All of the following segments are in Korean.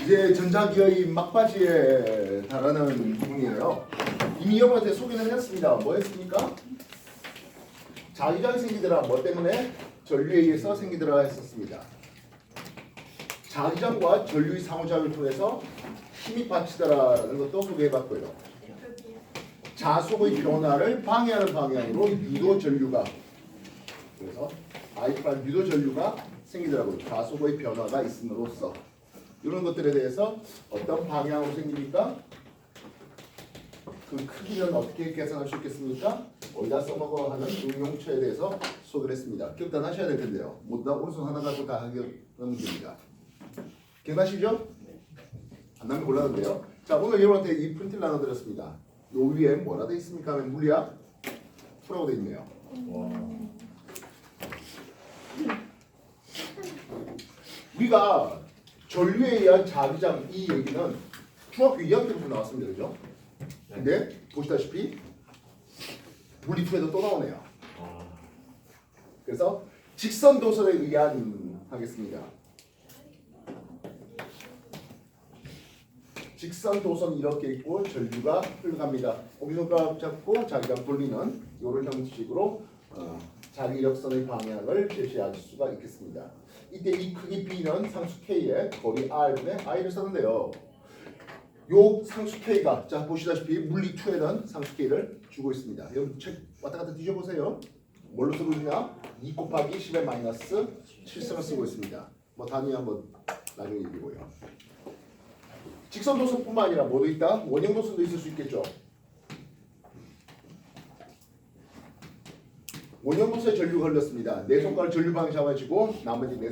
이제 전자기의 막바지에 달하는 부분이에요. 이미 여러분한테 소개는 했습니다. 뭐 했습니까? 자기장이 생기더라. 뭐 때문에? 전류에 의해서 생기더라 했었습니다. 자기장과 전류의 상호작용을 통해서 힘이 받치더라라는 것도 소개해봤고요. 자속의 변화를 방해하는 방향으로 유도 전류가, 그래서 I' 유도 전류가 생기더라고요. 자속의 변화가 있음으로써 이런 것들에 대해서 어떤 방향으로 생깁니까? 그 크기는 어떻게 계산할 수 있겠습니까? 어디다 써먹어 하는 응용처에 대해서 소개를 했습니다. 기억 다 하셔야 될 텐데요. 모두 다 오른손 하나 가지고 다 하는 문제입니다. 기억나시죠? 안 나면 곤란한데요. 자, 오늘 여러분한테 이 프린트를 나눠드렸습니다. 요 위에 뭐라 돼 있습니까? 하면 물리학 2라고 돼 있네요. 우리가 전류에 의한 자기장 이 얘기는 중학교 2학년 때부터 나왔습니다. 그죠? 근데 보시다시피 물리 2에도 또 나오네요. 그래서 직선 도선에 의한 하겠습니다. 직선 도선 이렇게 있고 전류가 흘러갑니다. 오른손가락 잡고 자기장 돌리는 이런 형식으로 자기력선의 방향을 제시할 수가 있겠습니다. 이때 이 크기 B는 상수 K의 거리 R분의 I를 썼는데요. 요 상수 K가 자 보시다시피 물리 2에는 상수 K를 주고 있습니다. 여러분 책 왔다 갔다 뒤져보세요. 뭘로 쓰고 있냐? 2 곱하기 10의 마이너스 7승을 쓰고 있습니다. 뭐 단위 한번 나중에 얘기고요. 직선 도선뿐만 아니라 뭐도 있다? 원형 도선도 있을 수 있겠죠. 원형 도선에 전류가 흘렀습니다. 내 손가락 전류 방향 잡아주고 나머지 내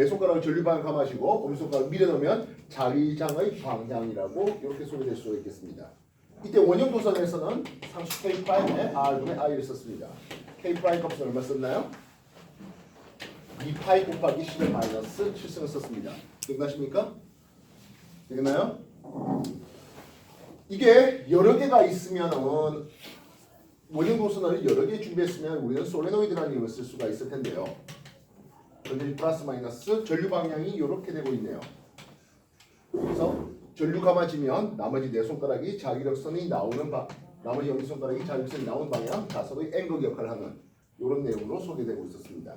손가락을 전류 방향 감아주고 오른손가락 밀어넣으면 자기장의 방향이라고 이렇게 소개될 수 있겠습니다. 이때 원형 도선에서는 상수 K'의 R분의 I를 썼습니다. K' 값은 얼마 썼나요? 2파이 곱하기 10의 마이너스 7승을 썼습니다. 기억나십니까? 되겠나요? 이게 여러 개가 있으면은 원형 도선을 여러 개 준비했으면 우리는 솔레노이드라는 이름을 쓸 수가 있을 텐데요. 그런데 플러스 마이너스 전류 방향이 이렇게 되고 있네요. 그래서 전류 감아지면 나머지 네 손가락이 자기력선이 나오는 나머지 여기 손가락이 자기력선이 나오는 방향 자석의 N극 역할을 하는 이런 내용으로 소개되고 있었습니다.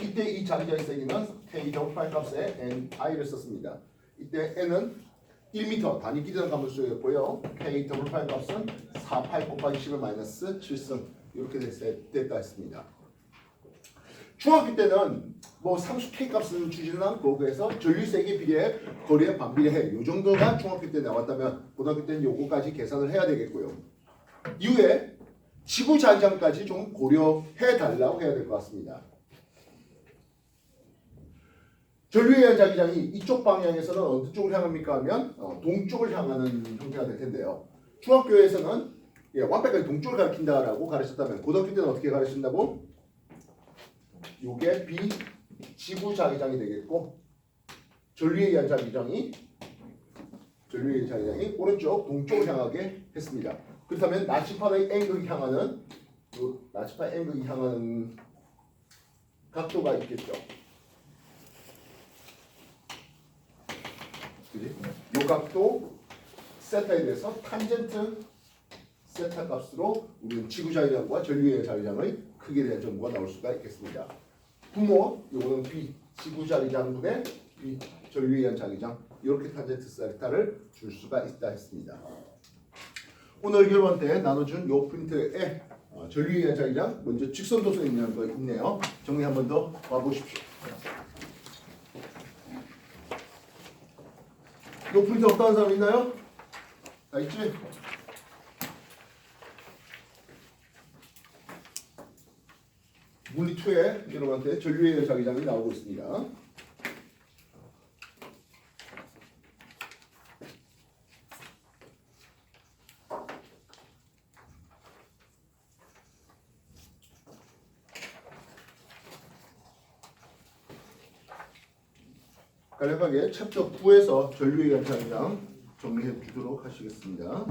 이때 이 자기장이 생기는 K 정파이 값에 NI를 썼습니다. 이때 N은 1m 단위 길이라는 값을 수였고요. K 더블파이 값은 4파이 곱하기 10의 마이너스 7승 이렇게 됐다 했습니다. 중학교 때는 뭐 상수 K 값은 주지는 않고 그래서 전류 세기 비례 거리에 반비례해 이 정도가 중학교 때 나왔다면 고등학교 때는 요거까지 계산을 해야 되겠고요. 이후에 지구 자기장까지 좀 고려해 달라고 해야 될 것 같습니다. 전류에 의한 자기장이 이쪽 방향에서는 어느 쪽을 향합니까 하면 동쪽을 향하는 형태가 될 텐데요. 중학교에서는 완벽하게 동쪽을 가리킨다라고 가르쳤다면 고등학교 때는 어떻게 가르친다고? 요게 비지구 자기장이 되겠고 전류에 의한 자기장이 오른쪽 동쪽을 향하게 했습니다. 그렇다면 나치판의 N극이 향하는 나치판 N극이 향하는 각도가 있겠죠. 이 각도 세타에 대해서 탄젠트 세타 값으로 우리는 지구 자기장과 전류의 자기장의 크기에 대한 정보가 나올 수가 있겠습니다. 분모 이거는 B 지구 자기장분의 B 전류에 의한 자기장 이렇게 탄젠트 세타를 줄 수가 있다 했습니다. 오늘 여러분한테 나눠준 요 프린트에 전류에 의한 자기장 먼저 직선 도선에 있는 거 있네요. 정리 한 번 더 봐보십시오. 요 프린트 없다는 사람 있나요? 다 있지? 물리 2에 여러분한테 전류에 의한 자기장이 나오고 있습니다. 간략하게 챕터 9에서 전류에 의한 자기장 정리해 주도록 하시겠습니다.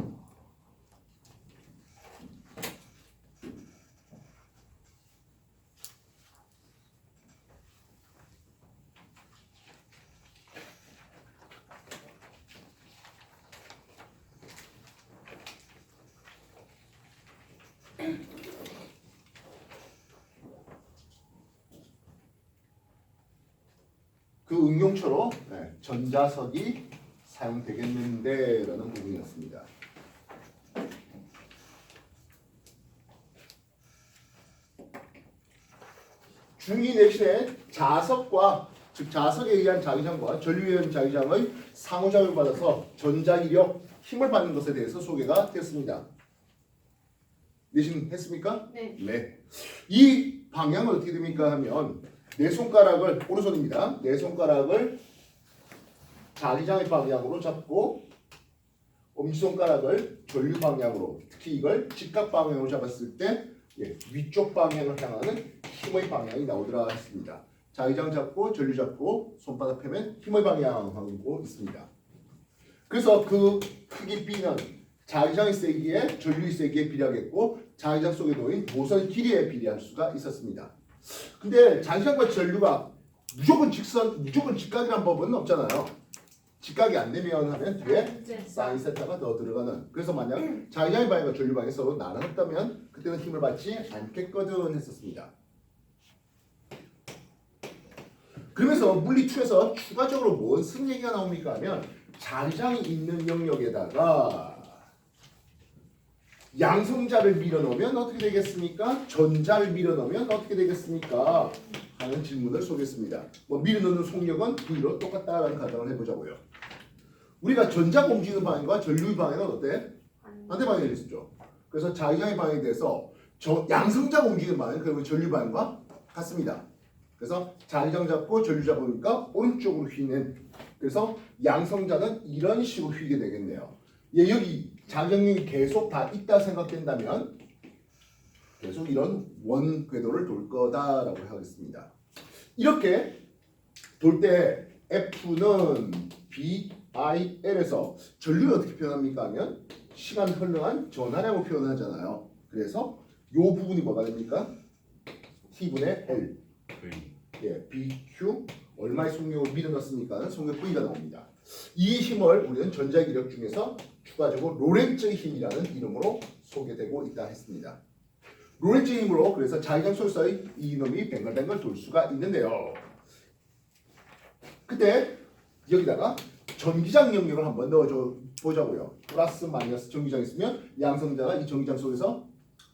그 응용처로 전자석이 사용되겠는데 라는 부분이었습니다. 중위 내신의 자석과 즉 자석에 의한 자기장과 전류에 의한 자기장의 상호작용을 받아서 전자기력 힘을 받는 것에 대해서 소개가 됐습니다. 내신 했습니까? 네. 네. 이 방향은 어떻게 됩니까 하면 내 손가락을 오른손입니다. 내 손가락을 자기장의 방향으로 잡고 엄지손가락을 전류 방향으로 특히 이걸 직각 방향으로 잡았을 때 위쪽 방향을 향하는 힘의 방향이 나오더라 했습니다. 자기장 잡고 전류 잡고 손바닥 펴면 힘의 방향하고 있습니다. 그래서 그 크기 B는 자기장의 세기에 전류의 세기에 비례하겠고 자기장 속에 놓인 모선 길이에 비례할 수가 있었습니다. 근데 자기장과 전류가 무조건 직각이란 법은 없잖아요. 직각이 안 되면 하면 뒤에 사인 세타가 더 들어가는. 그래서 만약 자기장의 방향과 전류 방향이 서로 나눠졌다면 그때는 힘을 받지 않겠거든 했었습니다. 그러면서 물리2에서 추가적으로 무슨 얘기가 나옵니까 하면 자기장이 있는 영역에다가 양성자를 밀어넣으면 어떻게 되겠습니까? 전자를 밀어넣으면 어떻게 되겠습니까? 하는 질문을 쏘겠습니다. 밀어넣는 속력은 V로 똑같다라는 가정을 해보자고요. 우리가 전자가 움직이는 방향과 전류의 방향은 어때? 반대 방향이 있었죠. 그래서 자기장의 방향에 대해서 양성자가 움직이는 방향 그리고 전류 방향과 같습니다. 그래서 자기장 잡고 전류 잡으니까 오른쪽으로 휘는. 그래서 양성자는 이런 식으로 휘게 되겠네요. 여기 자기장력이 계속 다 있다 생각된다면 계속 이런 원 궤도를 돌 거다라고 하겠습니다. 이렇게 돌 때 F는 BIL에서 전류를 어떻게 표현합니까 하면 시간 흘러간 전하량을 표현하잖아요. 그래서 이 부분이 뭐가 됩니까? T분의 L BQ 얼마의 속력을 밀어넣습니까? 속력 V가 나옵니다. 이 힘을 우리는 전자기력 중에서 추가적으로 로렌츠의 힘이라는 이름으로 소개되고 있다 했습니다. 로렌츠 힘으로 그래서 자기장 속에서의 이 놈이 뱅글뱅글 돌 수가 있는데요. 그때 여기다가 전기장 영역을 한번 넣어줘 보자고요. 플러스 마이너스 전기장 있으면 양성자가 이 전기장 속에서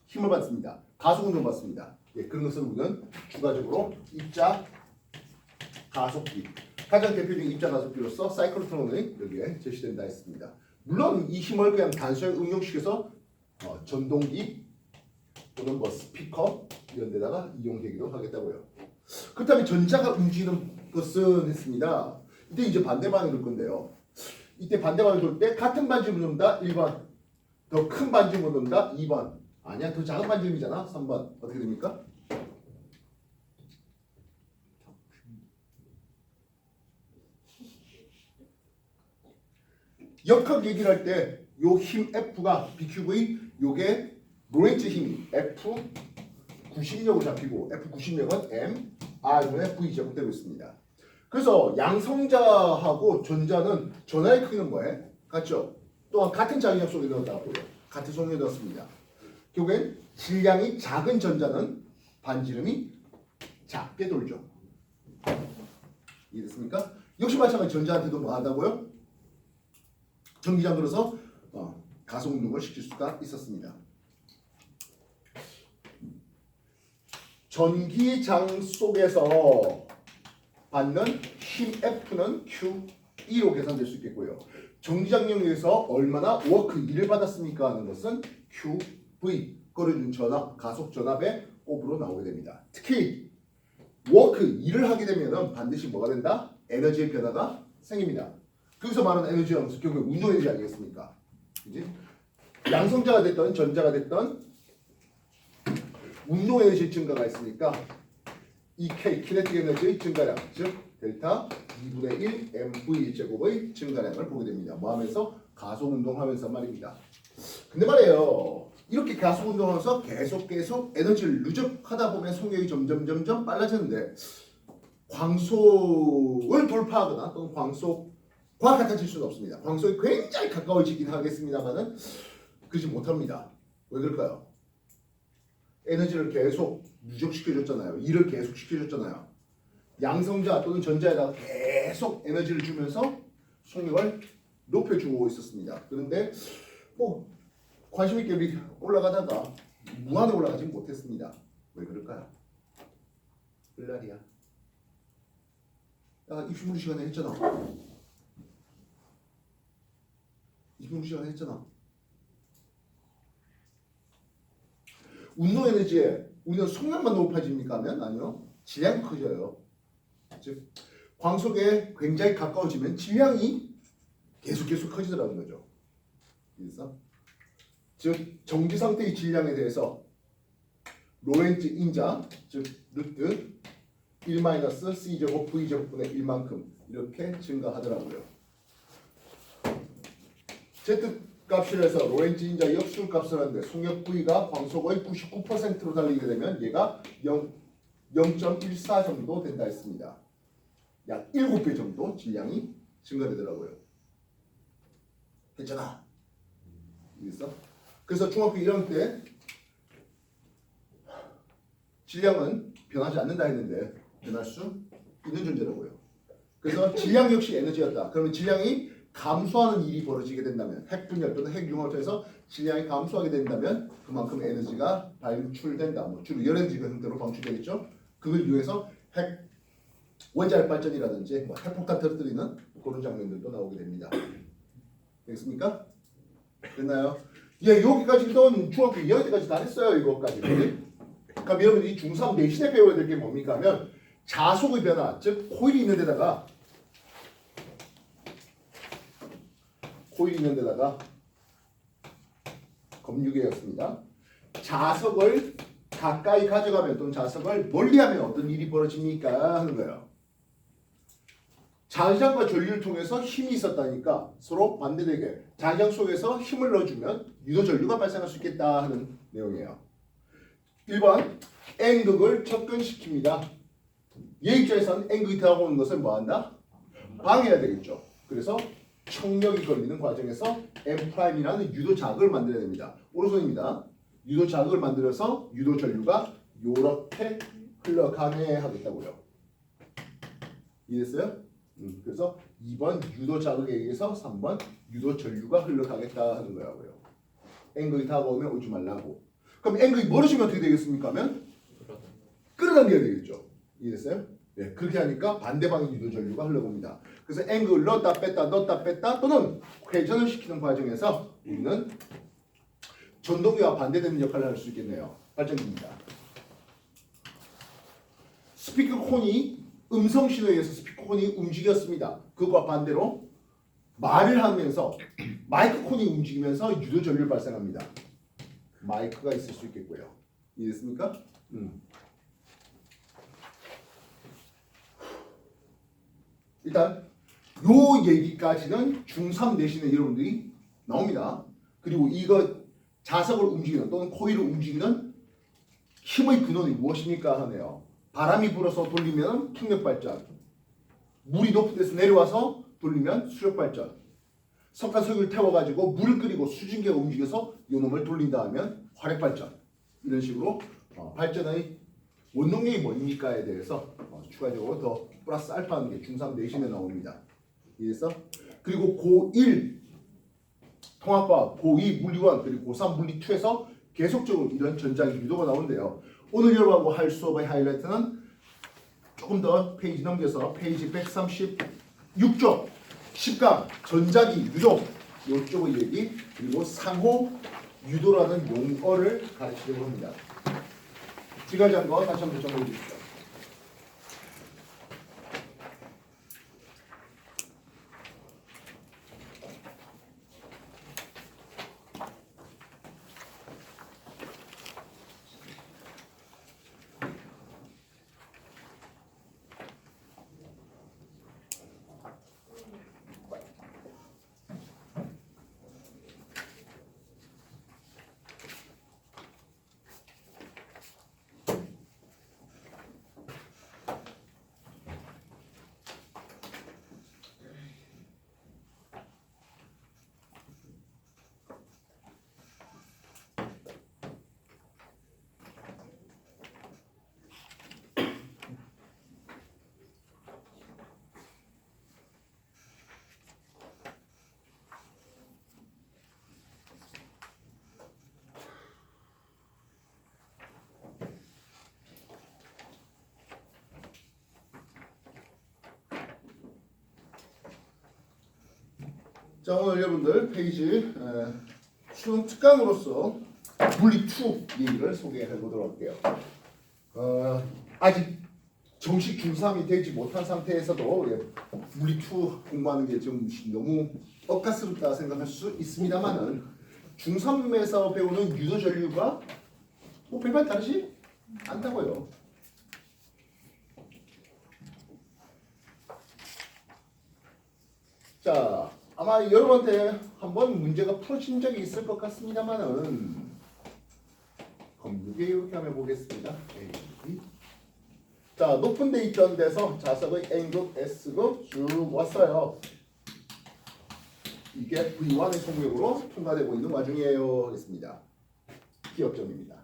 힘을 받습니다. 가속운동 받습니다. 그런 것을 우리는 추가적으로 입자 가속비 가장 대표적인 입자 가속비로서 사이클로트론이 여기에 제시된다 했습니다. 물론 이 힘을 그냥 단순하게 응용시켜서 전동기 또는 스피커 이런 데다가 이용되기도 하겠다고요. 그렇다면 전자가 움직이는 것은 했습니다. 이때 이제 반대 방향이 돌 건데요. 이때 반대 방향이 돌 때 같은 반지름으로 돈다 1번, 더 큰 반지름으로 돈다 2번, 아니야 더 작은 반지름이잖아 3번. 어떻게 됩니까? 역학 얘기를 할 때 요 힘 F가 BQV 요게 로렌츠 힘이 F 90력으로 잡히고 F 90력은 M R분의 V 제곱되고 있습니다. 그래서 양성자하고 전자는 전하의 크기는 뭐해? 같죠? 또한 같은 자기장 속에 넣었다고요. 같은 속력에 넣었습니다. 결국엔 질량이 작은 전자는 반지름이 작게 돌죠. 이해됐습니까? 역시 마찬가지 전자한테도 뭐 한다고요? 전기장 걸어서 가속 운동을 시킬 수가 있었습니다. 전기장 속에서 받는 힘 F는 QE로 계산될 수 있겠고요. 전기장 영역에서 얼마나 워크 E를 받았습니까 하는 것은 QV 끌어준 전압, 가속 전압의 곱으로 나오게 됩니다. 특히 워크 E를 하게 되면 반드시 뭐가 된다? 에너지의 변화가 생깁니다. 거기서 말하는 에너지는 결국 운동 에너지 아니겠습니까? 그지? 양성자가 됐던 전자가 됐던 운동 에너지 증가가 있으니까 EK 키네틱 에너지의 증가량 즉 델타 2분의 1 mv 제곱의 증가량을 보게 됩니다. 뭐 하면서? 가속 운동하면서 말입니다. 근데 말이에요. 이렇게 가속 운동하면서 계속 에너지를 누적하다 보면 속력이 점점 빨라지는데 광속을 돌파하거나 또는 광속과 같아질 수는 없습니다. 광속이 굉장히 가까워지긴 하겠습니다만은 그러지 못합니다. 왜 그럴까요? 에너지를 계속 누적시켜줬잖아요. 일을 계속 시켜줬잖아요. 양성자 또는 전자에다가 계속 에너지를 주면서 속력을 높여주고 있었습니다. 그런데 뭐 관심 있게 우리 올라가다가 무한에 올라가지 못했습니다. 왜 그럴까요? 별날이야. 입시문제 시간에 했잖아. 입시문제 시간에 했잖아. 운동 에너지에 우리는 속력만 높아집니까? 하면 아니요. 질량이 커져요. 즉 광속에 굉장히 가까워지면 질량이 계속 커지더라는 거죠. 그래서 즉 정지 상태의 질량에 대해서 로렌츠 인자 즉 루트 1-c제곱 v제곱분의 1만큼 이렇게 증가하더라고요. Z 값실에서 로렌츠 인자 역술 값을 하는데 속력 v가 광속의 99%로 달리게 되면 얘가 0.14 정도 된다 했습니다. 약 7배 정도 질량이 증가되더라고요. 됐잖아. 그래서 중학교 1학년 때 질량은 변하지 않는다 했는데 변할 수 있는 존재라고요. 그래서 질량 역시 에너지였다. 그러면 질량이 감소하는 일이 벌어지게 된다면 핵분열 또는 핵융합을 통해서 질량이 감소하게 된다면 그만큼 에너지가 발출된다. 뭐 주로 열에너지 형태로 방출되겠죠. 그걸 이용해서 핵 원자력 발전이라든지 뭐 핵폭탄 터뜨리는 그런 장면들도 나오게 됩니다. 되겠습니까? 됐나요? 예, 여기까지는 중학교 2학년 때까지 다 했어요. 이거까지. 그럼 여러분 이 중3 내신에 배워야 될 게 뭡니까 하면 자속의 변화, 즉 코일이 있는 데다가 검유계였습니다. 자석을 가까이 가져가면 또는 자석을 멀리하면 어떤 일이 벌어집니까 하는 거예요. 자의장과 전류를 통해서 힘이 있었다니까 서로 반대되게 자의장 속에서 힘을 넣어주면 유도전류가 발생할 수 있겠다 하는 내용이에요. 1번 N극을 접근시킵니다. 얘 입장에서는 N극이 들어가고 오는 것을 뭐한다? 방해해야 되겠죠. 그래서 청력이 걸리는 과정에서 M'이라는 유도자극을 만들어야 됩니다. 오른손입니다. 유도자극을 만들어서 유도전류가 이렇게 흘러가게 하겠다고요. 이해됐어요? 그래서 2번 유도자극에 의해서 3번 유도전류가 흘러가겠다 하는 거라고요. N극이 다가오면 오지 말라고. 그럼 N극이 멀어지면 어떻게 되겠습니까? 하면 끌어당겨야 되겠죠. 이해됐어요? 네, 그렇게 하니까 반대방의 유도전류가 흘러봅니다. 그래서 N극을 넣었다 뺐다 또는 회전을 시키는 과정에서 우리는 전동기와 반대되는 역할을 할 수 있겠네요. 발전기입니다. 스피커콘이 음성 신호에 의해서 스피커콘이 움직였습니다. 그것과 반대로 말을 하면서 마이크콘이 움직이면서 유도전류를 발생합니다. 마이크가 있을 수 있겠고요. 이해됐습니까? 일단 요 얘기까지는 중3 내신에 여러분들이 나옵니다. 그리고 이거 자석을 움직이는 또는 코일을 움직이는 힘의 근원이 무엇입니까 하네요. 바람이 불어서 돌리면 풍력 발전, 물이 높은 데서 내려와서 돌리면 수력 발전, 석탄석유를 태워가지고 물을 끓이고 수증기가 움직여서 요놈을 돌린다 하면 화력 발전. 이런 식으로 발전의 원동력이 뭡니까에 대해서 추가적으로 더 플러스 알파하는 게 중3 내신에 나옵니다. 이해했어? 그리고 고1 통합과학, 고2 물리원, 그리고 고3 물리2에서 계속적으로 이런 전자기 유도가 나오는데요. 오늘 여러분하고 할 수업의 하이라이트는 조금 더 페이지 넘겨서 페이지 136쪽 10강 전자기 유도 이쪽의 얘기 그리고 상호 유도라는 용어를 가르치려고 합니다. 지금까지 한 거 다시 한번 정리해 주십시오. 자, 오늘 여러분들 페이지 수능 특강으로서 물리 2 얘기를 소개해 보도록 할게요. 아직 정식 중3이 되지 못한 상태에서도 물리 2 공부하는 게 좀 너무 억가스럽다 생각할 수 있습니다만은 중3에서 배우는 유도 전류가 뭐 별반 다르지 않다고요. 자, 아마 여러분한테 한번 문제가 풀어진 적이 있을 것 같습니다만은 검색에 이렇게 한번 보겠습니다. 자, 높은 데 있던 데서 자석의 N극, S극 쭉 왔어요. 이게 V1의 속력으로 통과되고 있는 와중이에요. 했습니다. 기억점입니다.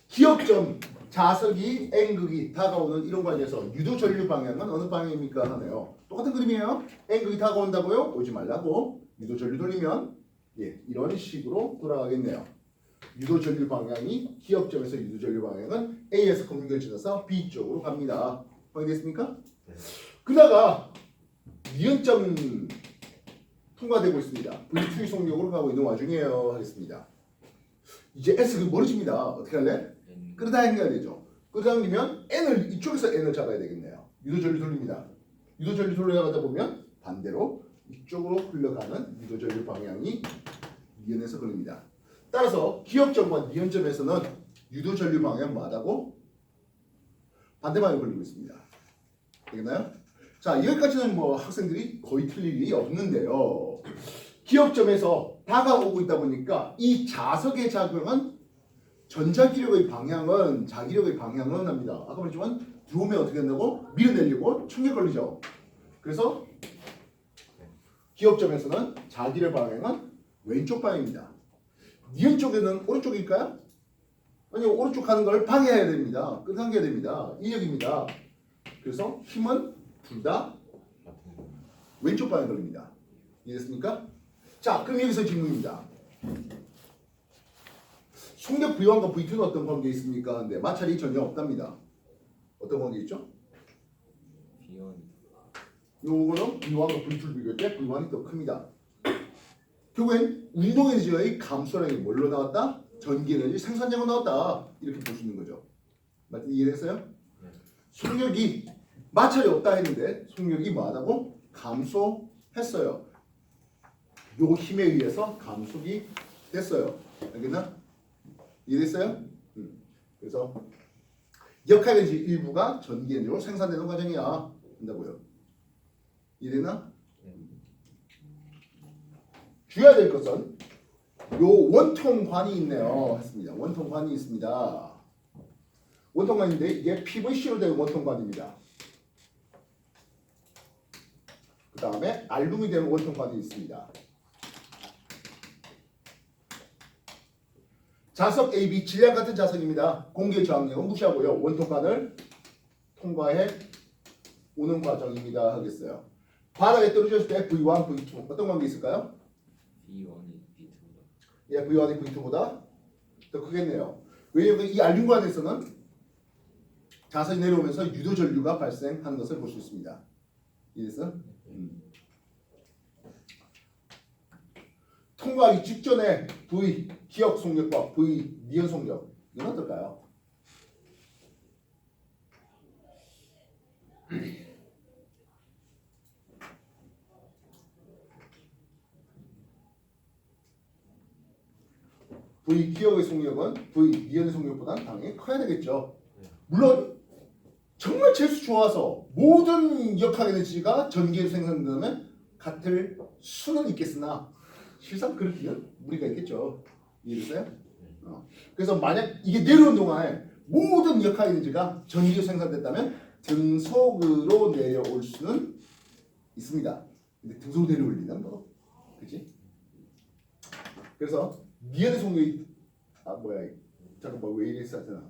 기억점, 자석이 N극이 다가오는 이런 관계에서 유도 전류 방향은 어느 방향입니까? 하네요. 똑같은 그림이에요. N극이 다가온다고요? 오지 말라고. 유도 전류 돌리면 이런 식으로 돌아가겠네요. 유도 전류 방향이 기억점에서 유도 전류 방향은 A에서 검은결 지나서 B 쪽으로 갑니다. 확인됐습니까? 네. 그다가 니은점 통과되고 있습니다. V2 속력으로 가고 있는 와중이에요. 하겠습니다. 이제 S가 멀어집니다. 어떻게 할래? 끌어당겨야 되죠. 끌어당기면 N을 이쪽에서 N을 잡아야 되겠네요. 유도 전류 돌립니다. 유도 전류 돌려가다 보면 반대로 이쪽으로 흘러가는 유도 전류 방향이 니은에서 걸립니다. 따라서 기억점과 니은점에서는 유도 전류 방향 맞다고 반대 방향 걸리고 있습니다. 되겠나요? 자, 여기까지는 뭐 학생들이 거의 틀릴 일이 없는데요. 기억점에서 다가오고 있다 보니까 이 자석의 작용은 전자기력의 방향은 자기력의 방향은 합니다. 아까 말했지만 들어오면 어떻게 한다고? 밀어내려고 충격 걸리죠. 그래서 기억점에서는 자기력 방향은 왼쪽 방향입니다. 니은 쪽에는 오른쪽일까요? 아니, 오른쪽 가는 걸 방해해야 됩니다. 끊어당겨야 됩니다. 인력입니다. 그래서 힘은 둘 다 왼쪽 방향 걸립니다. 이해됐습니까? 자, 그럼 여기서 질문입니다. 속력 V1과 V2는 어떤 관계 있습니까? 하는데 마찰이 전혀 없답니다. 어떤 관계 있죠? 요거는 V1과 V2를 비교할 때 V1이 더 큽니다. 결국엔 운동에너지의 감소량이 뭘로 나왔다? 전기에너지 생산량으로 나왔다. 이렇게 볼 수 있는 거죠. 맞죠? 이해됐어요? 네. 속력이 마찰이 없다 했는데 속력이 뭐하다고? 감소했어요. 요 힘에 의해서 감속이 됐어요. 알겠나? 이해됐어요? 그래서 역학에너지 일부가 전기에너지로 생산되는 과정이야. 한다고요. 이해됐나? 주의해야 될 것은 요 원통관이 있네요. 했습니다. 원통관이 있습니다. 원통관인데 이게 PVC로 된 원통관입니다. 그 다음에 알루미늄 된 원통관이 있습니다. 자석 AB 질량 같은 자석입니다. 공기의 저항력은 무시하고요. 원통관을 통과해 오는 과정입니다. 하겠어요. 바닥에 떨어졌을 때 V1, V2 어떤 관계 있을까요? V1이 V2보다. 예, V1이 V2보다 더 크겠네요. 왜냐하면 이 알륜관에서는 자석이 내려오면서 유도 전류가 발생하는 것을 볼 수 있습니다. 이해됐어? 통과하기 직전에 V 기억 속력과 V 니은 속력 이건 어떨까요? V 기억의 속력은 V 니은의 속력보다 당연히 커야 되겠죠. 물론 정말 재수 좋아서 모든 역학에너지가 전기로 생산되면 같을 수는 있겠으나 실상 그렇기는 무리가 있겠죠. 이해됐어요? 그래서 만약 이게 내려온 동안에 모든 역학에너지가 전기로 생산됐다면 등속으로 내려올 수는 있습니다. 근데 등속으로 내려올 리는 뭐, 그렇지? 그래서 니은의 속력이 잠깐만 왜 이랬어 하잖아.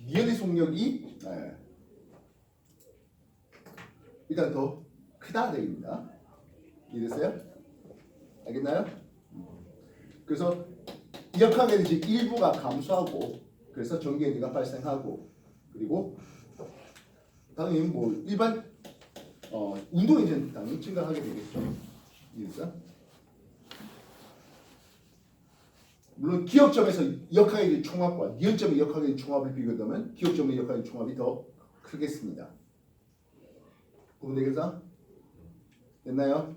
니은의 속력이 일단 더 크다 되겠습니다. 이해됐어요? 알겠나요? 그래서 역학에너지 일부가 감소하고 그래서 전기에너지가 발생하고 그리고 당연히 뭐 일반 운동에너지는 당연히 증가하게 되겠죠. 이해됐어? 물론 기억점에서 역학의 총합과 니은점의 역학의 총합을 비교하면 기억점의 역학의 총합이 더 크겠습니다. 구분되겠어? 됐나요?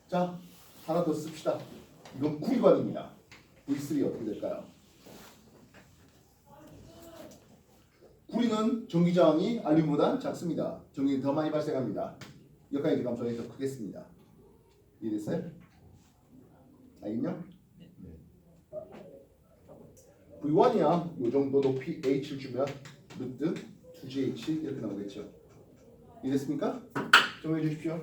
자, 하나 더 씁시다. 이건 구리관입니다. V3 어떻게 될까요? 구리는 전기저항이 알루미늄보다 작습니다. 전기는 더 많이 발생합니다. 역학의 감소량이 더 크겠습니다. 이해됐어요? 알겠냐? V1이야. 요 정도 높이 H를 주면 루트 2GH 이렇게 나오겠죠. 이해됐습니까? 정리해 주십시오.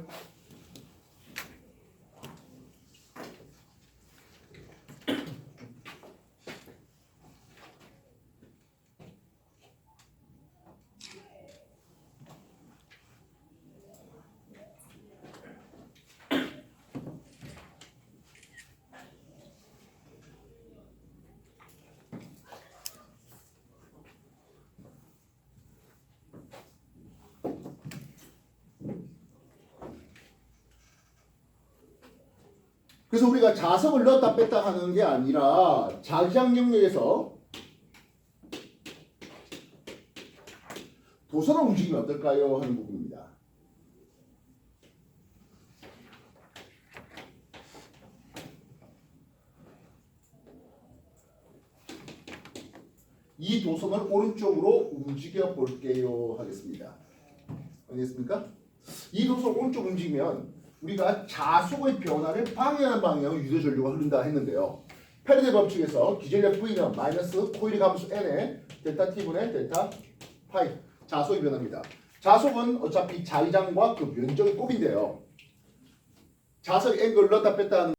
그래서 우리가 자석을 넣었다 뺐다 하는 게 아니라 자기장 영역에서 도선을 움직이면 어떨까요? 하는 부분입니다. 이 도선을 오른쪽으로 움직여 볼게요 하겠습니다. 알겠습니까? 이 도선을 오른쪽 움직이면 우리가 자속의 변화를 방해하는 방향으로 유도 전류가 흐른다 했는데요. 페르데 법칙에서 기전력 V는 마이너스 코일의 감수 N에 델타 T분의 델타 파이 자속의 변화입니다. 자속은 어차피 자기장과 그 면적의 곱인데요. 자석 앵글 넣었다 뺐다 하는